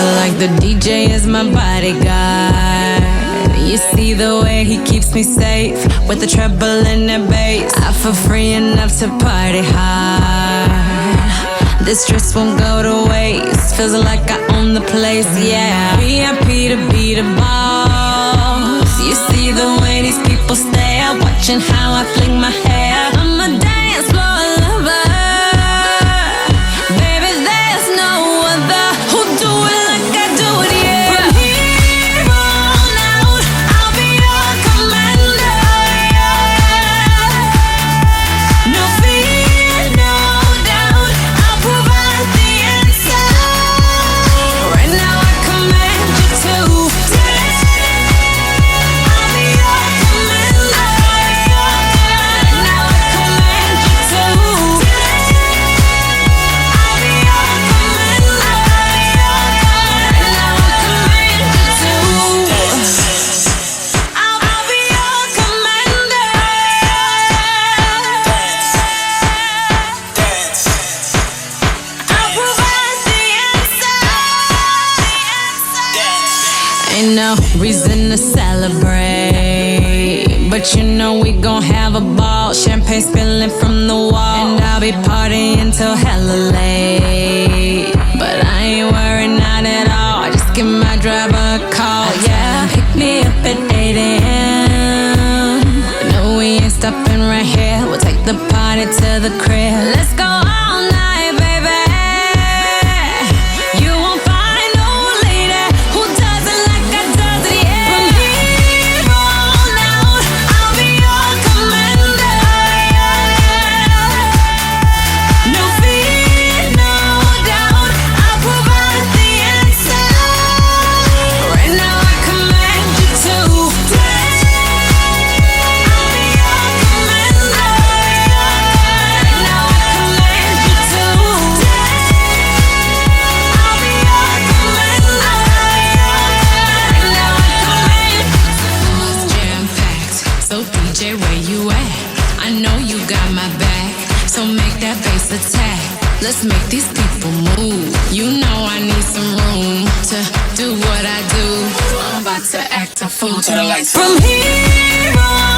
Feel like the DJ is my bodyguard. You see the way he keeps me safe with the treble and the bass. I feel free enough to party hard. This stress won't go to waste. Feels like I own the place, yeah. VIP to be the boss. You see the way these people stare, watching how I fling my hair. I'm a dance floor lover. Baby, there's no other who do it like I do it, yeah. From here on out, I'll be your commander. No fear, no doubt, I'll provide the answer. Right now I command you to dance. I'll be your commander. Right now I command you to dance. I'll be your commander. Right now I command you to dance. I'll be your commander. I'll provide the answer. Ain't no reason to celebrate, but you know we gon' have a ball. Champagne spilling from the wall, and I'll be partying till hella late. But I ain't worried, not at all. Just give my driver a call, yeah. Pick me up at 8 a.m. No, we ain't stopping right here. We'll take the party to the crib. Let's go all night, baby. You won't find no lady who does it like I does it, yeah. From here on out, I'll be your commander. No fear, no doubt, I'll provide the answer. Right now I command you to dance. I'll be your commander. Right now I command you to dance. I'll be your commander. Right now I command you to. It's jam-packed, so DJ, where you at? I know you got my back, so make that bass attack. Let's make these people move. You know I need some room to do what I do. I'm about to act a fool to the lights. From here on